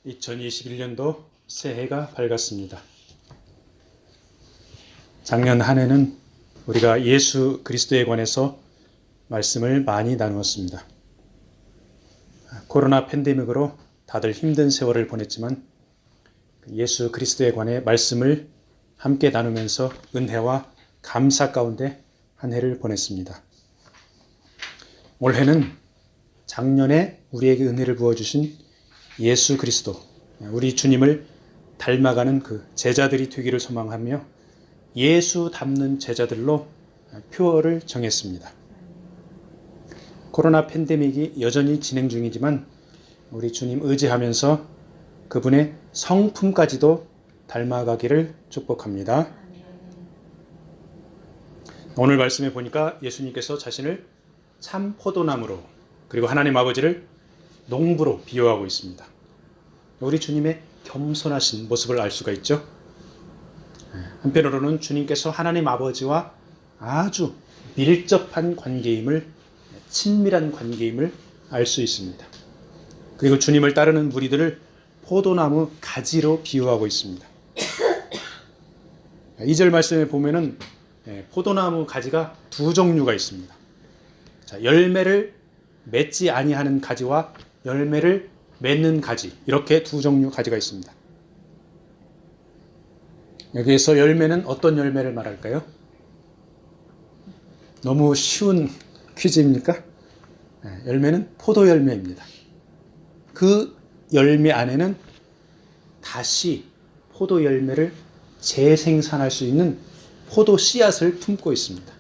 2021년도 새해가 밝았습니다. 작년 한 해는 우리가 예수 그리스도에 관해서 말씀을 많이 나누었습니다. 코로나 팬데믹으로 다들 힘든 세월을 보냈지만 예수 그리스도에 관해 말씀을 함께 나누면서 은혜와 감사 가운데 한 해를 보냈습니다. 올해는 작년에 우리에게 은혜를 부어주신 예수 그리스도, 우리 주님을 닮아가는 그 제자들이 되기를 소망하며 예수 닮는 제자들로 표어를 정했습니다. 코로나 팬데믹이 여전히 진행 중이지만 우리 주님 의지하면서 그분의 성품까지도 닮아가기를 축복합니다. 오늘 말씀에 보니까 예수님께서 자신을 참 포도나무로 그리고 하나님 아버지를 농부로 비유하고 있습니다. 우리 주님의 겸손하신 모습을 알 수가 있죠. 한편으로는 주님께서 하나님 아버지와 아주 밀접한 관계임을, 친밀한 관계임을 알 수 있습니다. 그리고 주님을 따르는 무리들을 포도나무 가지로 비유하고 있습니다. 2절 말씀에 보면은 포도나무 가지가 두 종류가 있습니다. 열매를 맺지 아니하는 가지와 열매를 맺는 가지, 이렇게 두 종류 가지가 있습니다. 여기에서 열매는 어떤 열매를 말할까요? 너무 쉬운 퀴즈입니까? 열매는 포도 열매입니다. 그 열매 안에는 다시 포도 열매를 재생산할 수 있는 포도 씨앗을 품고 있습니다.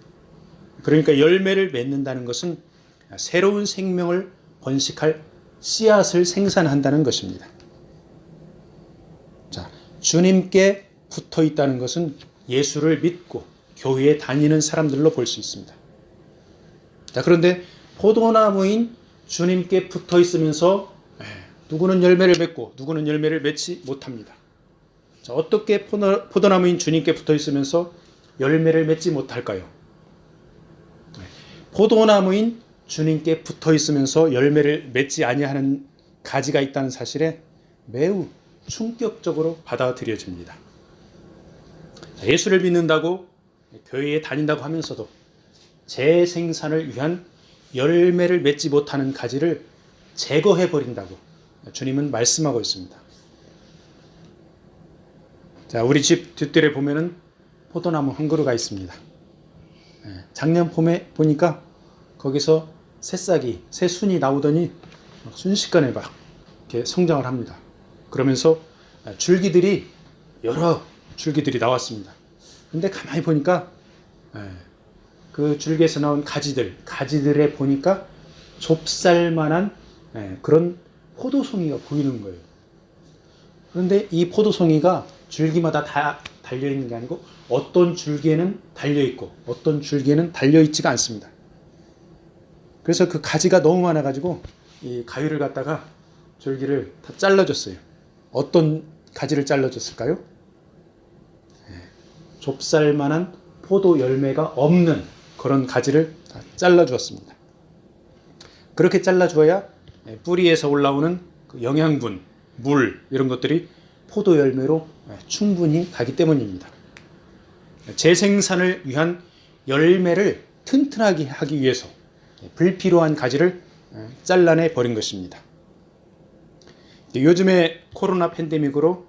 그러니까 열매를 맺는다는 것은 새로운 생명을 번식할 씨앗을 생산한다는 것입니다. 자, 주님께 붙어 있다는 것은 예수를 믿고 교회에 다니는 사람들로 볼 수 있습니다. 자, 그런데 포도나무인 주님께 붙어 있으면서 누구는 열매를 맺고 누구는 열매를 맺지 못합니다. 자, 어떻게 포도나무인 주님께 붙어 있으면서 열매를 맺지 못할까요? 포도나무인 주님께 붙어 있으면서 열매를 맺지 아니하는 가지가 있다는 사실에 매우 충격적으로 받아들여집니다. 예수를 믿는다고 교회에 다닌다고 하면서도 재생산을 위한 열매를 맺지 못하는 가지를 제거해 버린다고 주님은 말씀하고 있습니다. 자, 우리 집 뒷뜰에 보면은 포도나무 한 그루가 있습니다. 작년 봄에 보니까 거기서 새싹이, 새순이 나오더니 순식간에 막 이렇게 성장을 합니다. 그러면서 줄기들이, 여러 줄기들이 나왔습니다. 근데 가만히 보니까 그 줄기에서 나온 가지들에 보니까 좁쌀만한 그런 포도송이가 보이는 거예요. 그런데 이 포도송이가 줄기마다 다 달려있는 게 아니고 어떤 줄기에는 달려있고 어떤 줄기에는 달려있지가 않습니다. 그래서 그 가지가 너무 많아가지고 이 가위를 갖다가 줄기를 다 잘라줬어요. 어떤 가지를 잘라줬을까요? 좁쌀만한 포도 열매가 없는 그런 가지를 다 잘라주었습니다. 그렇게 잘라주어야 뿌리에서 올라오는 그 영양분, 물 이런 것들이 포도 열매로 충분히 가기 때문입니다. 재생산을 위한 열매를 튼튼하게 하기 위해서 불필요한 가지를 잘라내 버린 것입니다. 요즘에 코로나 팬데믹으로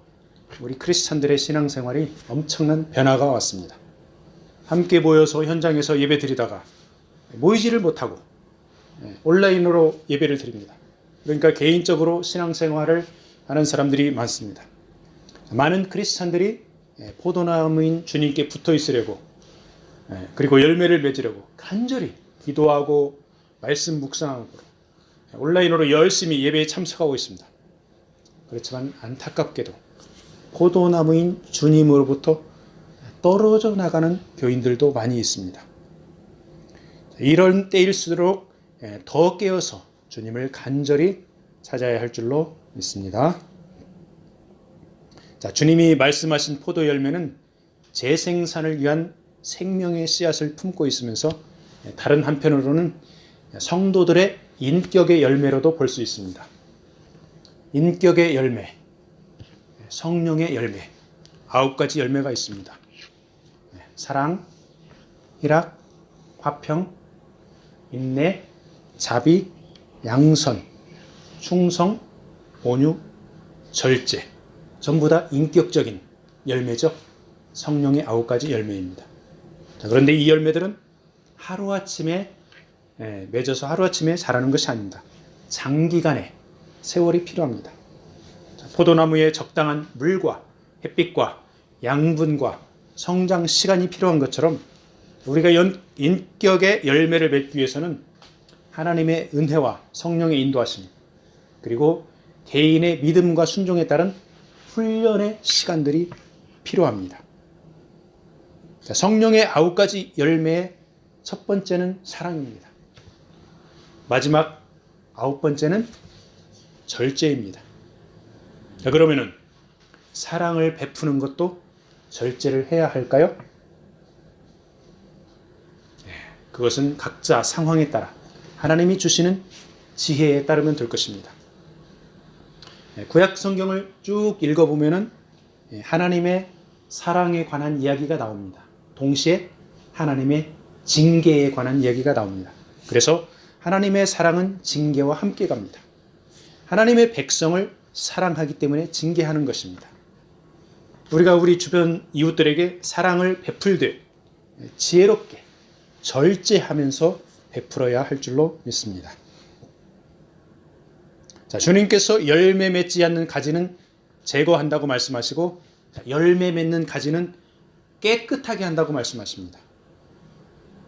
우리 크리스찬들의 신앙생활이 엄청난 변화가 왔습니다. 함께 모여서 현장에서 예배 드리다가 모이지를 못하고 온라인으로 예배를 드립니다. 그러니까 개인적으로 신앙생활을 하는 사람들이 많습니다. 많은 크리스찬들이 포도나무인 주님께 붙어 있으려고 그리고 열매를 맺으려고 간절히 기도하고 말씀 묵상하고 온라인으로 열심히 예배에 참석하고 있습니다. 그렇지만 안타깝게도 포도나무인 주님으로부터 떨어져 나가는 교인들도 많이 있습니다. 이런 때일수록 더 깨어서 주님을 간절히 찾아야 할 줄로 믿습니다. 자, 주님이 말씀하신 포도 열매는 재생산을 위한 생명의 씨앗을 품고 있으면서 다른 한편으로는 성도들의 인격의 열매로도 볼 수 있습니다. 인격의 열매, 성령의 열매, 9가지 열매가 있습니다. 사랑, 희락, 화평, 인내, 자비, 양선, 충성, 온유, 절제. 전부 다 인격적인 열매죠. 성령의 9가지 열매입니다. 자, 그런데 이 열매들은 하루아침에 맺어서 하루아침에 자라는 것이 아닙니다. 장기간의 세월이 필요합니다. 자, 포도나무에 적당한 물과 햇빛과 양분과 성장 시간이 필요한 것처럼 우리가 인격의 열매를 맺기 위해서는 하나님의 은혜와 성령의 인도하심, 그리고 개인의 믿음과 순종에 따른 훈련의 시간들이 필요합니다. 자, 성령의 9가지 열매의 첫 번째는 사랑입니다. 마지막 9번째는 절제입니다. 자, 그러면은 사랑을 베푸는 것도 절제를 해야 할까요? 그것은 각자 상황에 따라 하나님이 주시는 지혜에 따르면 될 것입니다. 구약 성경을 쭉 읽어보면은 하나님의 사랑에 관한 이야기가 나옵니다. 동시에 하나님의 징계에 관한 이야기가 나옵니다. 그래서 하나님의 사랑은 징계와 함께 갑니다. 하나님의 백성을 사랑하기 때문에 징계하는 것입니다. 우리가 우리 주변 이웃들에게 사랑을 베풀되 지혜롭게 절제하면서 베풀어야 할 줄로 믿습니다. 자, 주님께서 열매 맺지 않는 가지는 제거한다고 말씀하시고, 열매 맺는 가지는 깨끗하게 한다고 말씀하십니다.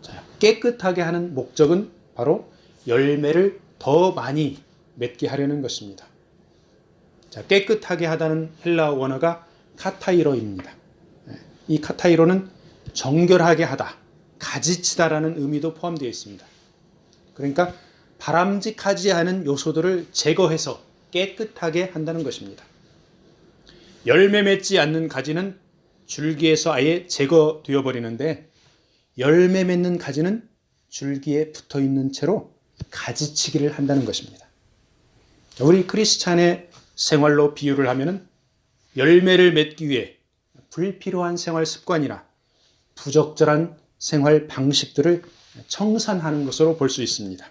자, 깨끗하게 하는 목적은 바로 열매를 더 많이 맺게 하려는 것입니다. 자, 깨끗하게 하다는 헬라어 원어가 카타이로입니다. 이 카타이로는 정결하게 하다, 가지치다라는 의미도 포함되어 있습니다. 그러니까 바람직하지 않은 요소들을 제거해서 깨끗하게 한다는 것입니다. 열매 맺지 않는 가지는 줄기에서 아예 제거되어 버리는데, 열매 맺는 가지는 줄기에 붙어 있는 채로 가지치기를 한다는 것입니다. 우리 크리스찬의 생활로 비유를 하면은 열매를 맺기 위해 불필요한 생활 습관이나 부적절한 생활 방식들을 청산하는 것으로 볼 수 있습니다.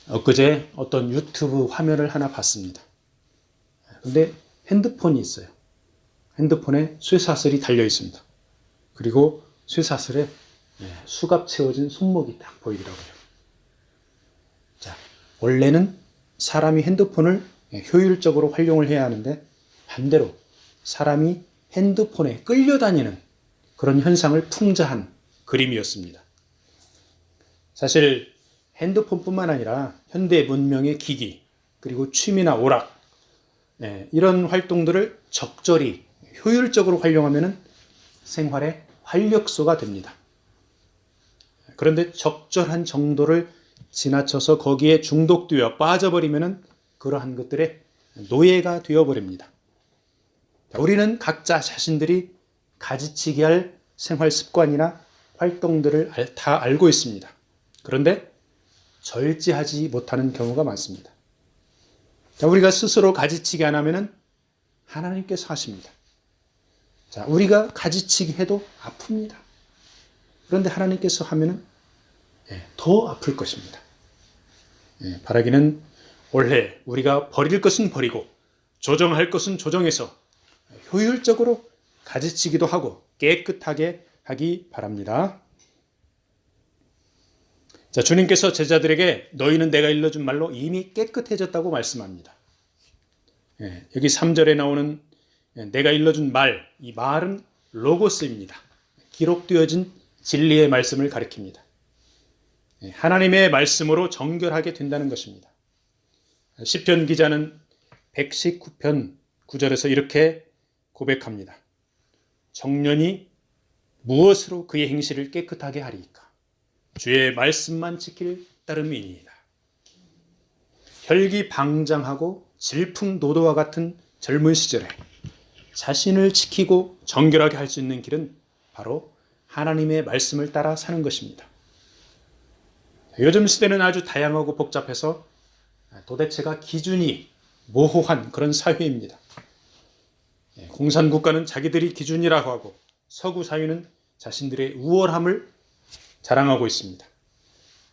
엊그제 어떤 유튜브 화면을 하나 봤습니다. 근데 핸드폰이 있어요. 핸드폰에 쇠사슬이 달려 있습니다. 그리고 쇠사슬에 수갑 채워진 손목이 딱 보이더라고요. 자, 원래는 사람이 핸드폰을 효율적으로 활용을 해야 하는데, 반대로 사람이 핸드폰에 끌려다니는 그런 현상을 풍자한 그림이었습니다. 사실 핸드폰뿐만 아니라 현대 문명의 기기, 그리고 취미나 오락, 이런 활동들을 적절히 효율적으로 활용하면 생활의 활력소가 됩니다. 그런데 적절한 정도를 지나쳐서 거기에 중독되어 빠져버리면 그러한 것들의 노예가 되어버립니다. 우리는 각자 자신들이 가지치기 할 생활 습관이나 활동들을 다 알고 있습니다. 그런데 절제하지 못하는 경우가 많습니다. 우리가 스스로 가지치기 안 하면 하나님께서 하십니다. 자, 우리가 가지치기 해도 아픕니다. 그런데 하나님께서 하면 더 아플 것입니다. 바라기는 올해 우리가 버릴 것은 버리고 조정할 것은 조정해서 효율적으로 가지치기도 하고 깨끗하게 하기 바랍니다. 자, 주님께서 제자들에게 너희는 내가 일러준 말로 이미 깨끗해졌다고 말씀합니다. 여기 3절에 나오는 내가 일러준 말, 이 말은 로고스입니다. 기록되어진 진리의 말씀을 가리킵니다. 하나님의 말씀으로 정결하게 된다는 것입니다. 시편 기자는 119편 9절에서 이렇게 고백합니다. 정년이 무엇으로 그의 행실을 깨끗하게 하리이까? 주의 말씀만 지킬 따름이니이다. 혈기방장하고 질풍노도와 같은 젊은 시절에 자신을 지키고 정결하게 할 수 있는 길은 바로 하나님의 말씀을 따라 사는 것입니다. 요즘 시대는 아주 다양하고 복잡해서 도대체가 기준이 모호한 그런 사회입니다. 공산국가는 자기들이 기준이라고 하고 서구 사회는 자신들의 우월함을 자랑하고 있습니다.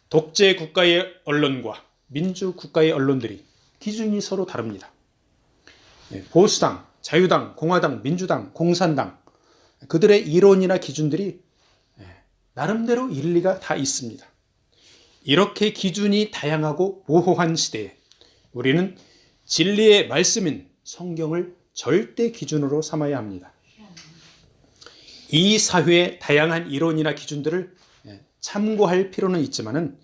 독재 국가의 언론과 민주 국가의 언론들이 기준이 서로 다릅니다. 보수당, 자유당, 공화당, 민주당, 공산당 그들의 이론이나 기준들이 나름대로 일리가 다 있습니다. 이렇게 기준이 다양하고 모호한 시대에 우리는 진리의 말씀인 성경을 절대 기준으로 삼아야 합니다. 이 사회의 다양한 이론이나 기준들을 참고할 필요는 있지만은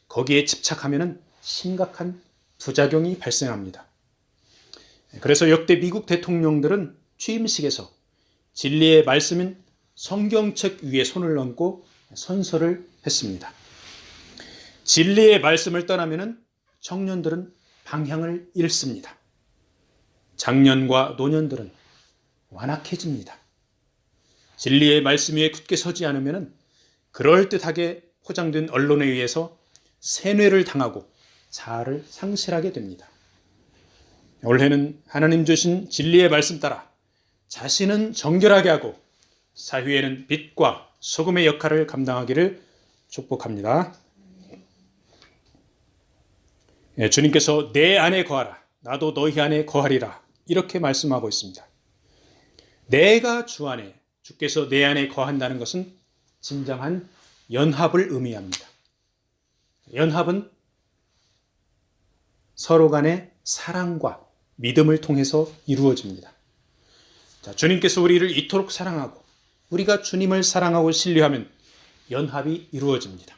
거기에 집착하면은 심각한 부작용이 발생합니다. 그래서 역대 미국 대통령들은 취임식에서 진리의 말씀인 성경책 위에 손을 얹고 선서를 했습니다. 진리의 말씀을 떠나면은 청년들은 방향을 잃습니다. 장년과 노년들은 완악해집니다. 진리의 말씀 위에 굳게 서지 않으면은 그럴듯하게 포장된 언론에 의해서 세뇌를 당하고 자아를 상실하게 됩니다. 올해는 하나님 주신 진리의 말씀 따라 자신은 정결하게 하고 사회에는 빛과 소금의 역할을 감당하기를 축복합니다. 주님께서 내 안에 거하라 나도 너희 안에 거하리라 이렇게 말씀하고 있습니다. 내가 주 안에 주께서 내 안에 거한다는 것은 진정한 연합을 의미합니다. 연합은 서로 간의 사랑과 믿음을 통해서 이루어집니다. 자, 주님께서 우리를 이토록 사랑하고 우리가 주님을 사랑하고 신뢰하면 연합이 이루어집니다.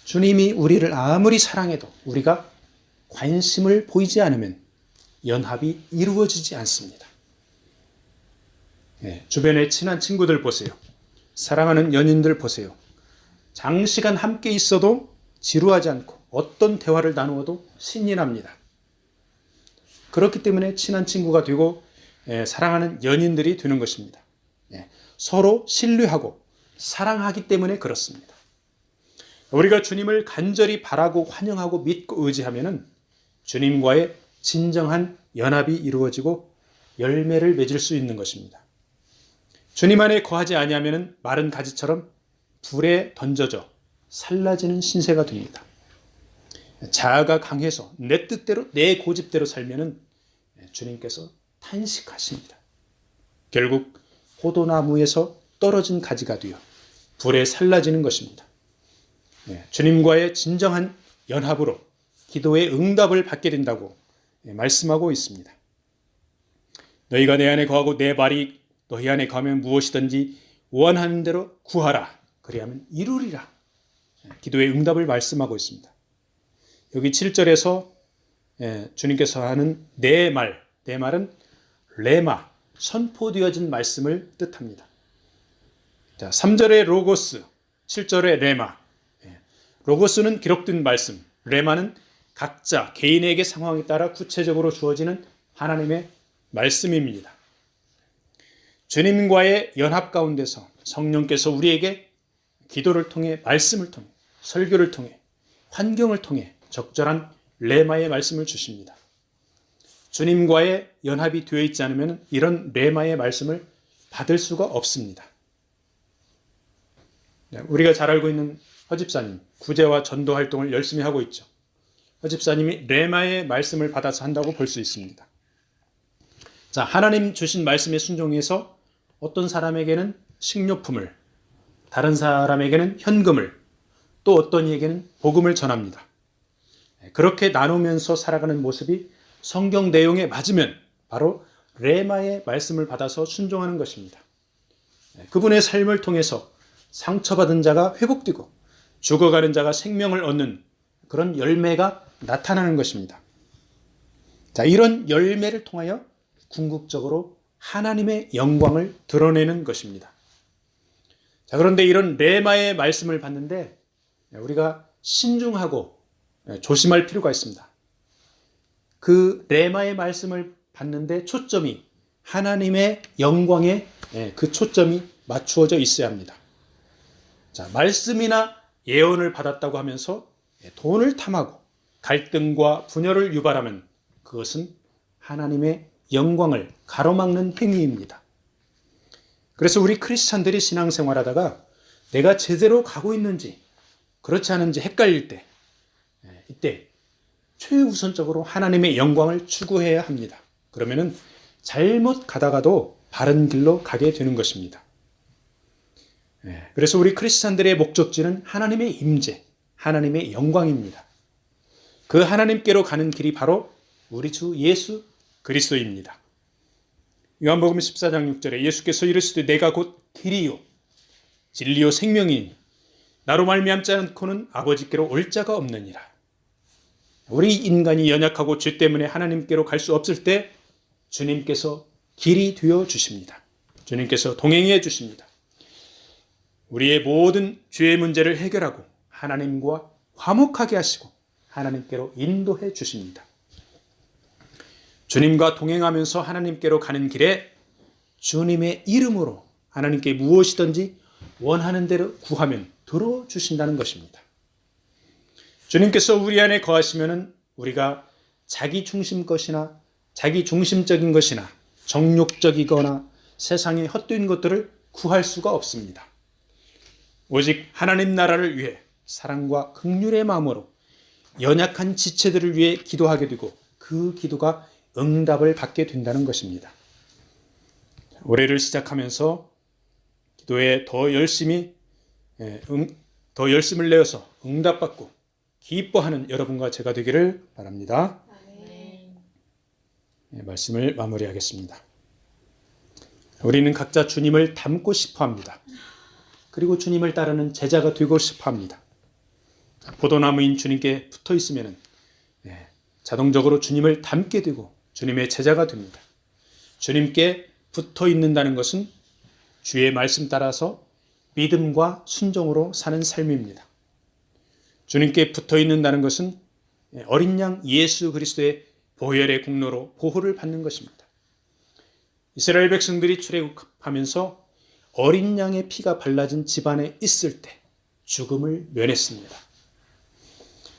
주님이 우리를 아무리 사랑해도 우리가 관심을 보이지 않으면 연합이 이루어지지 않습니다. 주변의 친한 친구들 보세요. 사랑하는 연인들 보세요. 장시간 함께 있어도 지루하지 않고 어떤 대화를 나누어도 신이 납니다. 그렇기 때문에 친한 친구가 되고 사랑하는 연인들이 되는 것입니다. 서로 신뢰하고 사랑하기 때문에 그렇습니다. 우리가 주님을 간절히 바라고 환영하고 믿고 의지하면 주님과의 진정한 연합이 이루어지고 열매를 맺을 수 있는 것입니다. 주님 안에 거하지 아니하면 마른 가지처럼 불에 던져져 살라지는 신세가 됩니다. 자아가 강해서 내 뜻대로 내 고집대로 살면 주님께서 탄식하십니다. 결국 포도나무에서 떨어진 가지가 되어 불에 살라지는 것입니다. 주님과의 진정한 연합으로 기도의 응답을 받게 된다고 말씀하고 있습니다. 너희가 내 안에 거하고 내 말이 너희 안에 거하면 무엇이든지 원하는 대로 구하라. 그리하면 이루리라. 기도의 응답을 말씀하고 있습니다. 여기 7절에서 주님께서 하는 내 말은 레마, 선포되어진 말씀을 뜻합니다. 자, 3절의 로고스, 7절의 레마. 로고스는 기록된 말씀, 레마는 각자 개인에게 상황에 따라 구체적으로 주어지는 하나님의 말씀입니다. 주님과의 연합 가운데서 성령께서 우리에게 기도를 통해 말씀을 통해 설교를 통해 환경을 통해 적절한 레마의 말씀을 주십니다. 주님과의 연합이 되어 있지 않으면 이런 레마의 말씀을 받을 수가 없습니다. 우리가 잘 알고 있는 허집사님, 구제와 전도 활동을 열심히 하고 있죠. 허집사님이 레마의 말씀을 받아서 한다고 볼 수 있습니다. 자, 하나님 주신 말씀에 순종해서 어떤 사람에게는 식료품을, 다른 사람에게는 현금을, 또 어떤 이에게는 복음을 전합니다. 그렇게 나누면서 살아가는 모습이 성경 내용에 맞으면 바로 레마의 말씀을 받아서 순종하는 것입니다. 그분의 삶을 통해서 상처받은 자가 회복되고 죽어가는 자가 생명을 얻는 그런 열매가 나타나는 것입니다. 자, 이런 열매를 통하여 궁극적으로 하나님의 영광을 드러내는 것입니다. 자, 그런데 이런 레마의 말씀을 받는데 우리가 신중하고 조심할 필요가 있습니다. 그 레마의 말씀을 받는데 초점이 하나님의 영광에 그 초점이 맞추어져 있어야 합니다. 자, 말씀이나 예언을 받았다고 하면서 돈을 탐하고 갈등과 분열을 유발하면 그것은 하나님의 영광을 가로막는 행위입니다. 그래서 우리 크리스찬들이 신앙생활하다가 내가 제대로 가고 있는지 그렇지 않은지 헷갈릴 때, 이때 최우선적으로 하나님의 영광을 추구해야 합니다. 그러면은 잘못 가다가도 바른 길로 가게 되는 것입니다. 그래서 우리 크리스찬들의 목적지는 하나님의 임재, 하나님의 영광입니다. 그 하나님께로 가는 길이 바로 우리 주 예수 그리스도입니다. 요한복음 14장 6절에 예수께서 이르시되 내가 곧 길이요 진리요 생명이니 나로 말미암지 않고는 아버지께로 올 자가 없느니라. 우리 인간이 연약하고 죄 때문에 하나님께로 갈 수 없을 때 주님께서 길이 되어 주십니다. 주님께서 동행해 주십니다. 우리의 모든 죄의 문제를 해결하고 하나님과 화목하게 하시고 하나님께로 인도해 주십니다. 주님과 동행하면서 하나님께로 가는 길에 주님의 이름으로 하나님께 무엇이든지 원하는 대로 구하면 들어주신다는 것입니다. 주님께서 우리 안에 거하시면 우리가 자기 중심 것이나 자기 중심적인 것이나 정욕적이거나 세상의 헛된 것들을 구할 수가 없습니다. 오직 하나님 나라를 위해 사랑과 긍휼의 마음으로 연약한 지체들을 위해 기도하게 되고 그 기도가 응답을 받게 된다는 것입니다. 올해를 시작하면서 기도에 더 열심을 내어서 응답받고 기뻐하는 여러분과 제가 되기를 바랍니다. 말씀을 마무리하겠습니다. 우리는 각자 주님을 닮고 싶어 합니다. 그리고 주님을 따르는 제자가 되고 싶어 합니다. 포도나무인 주님께 붙어 있으면 자동적으로 주님을 닮게 되고 주님의 제자가 됩니다. 주님께 붙어 있는다는 것은 주의 말씀 따라서 믿음과 순종으로 사는 삶입니다. 주님께 붙어 있는다는 것은 어린 양 예수 그리스도의 보혈의 공로로 보호를 받는 것입니다. 이스라엘 백성들이 출애굽하면서 어린 양의 피가 발라진 집안에 있을 때 죽음을 면했습니다.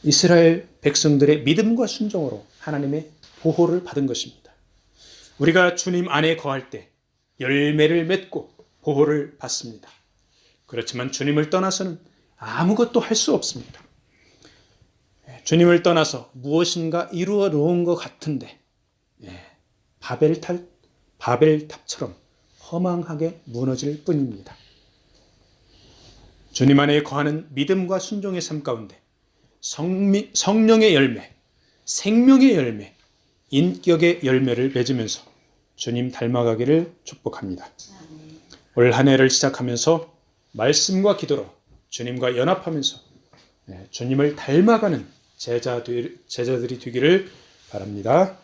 이스라엘 백성들의 믿음과 순종으로 하나님의 보호를 받은 것입니다. 우리가 주님 안에 거할 때 열매를 맺고 보호를 받습니다. 그렇지만 주님을 떠나서는 아무것도 할 수 없습니다. 주님을 떠나서 무엇인가 이루어 놓은 것 같은데 바벨탑처럼 허망하게 무너질 뿐입니다. 주님 안에 거하는 믿음과 순종의 삶 가운데 성령의 열매, 생명의 열매, 인격의 열매를 맺으면서 주님 닮아가기를 축복합니다. 올 한 해를 시작하면서 말씀과 기도로 주님과 연합하면서 주님을 닮아가는 제자들이 되기를 바랍니다.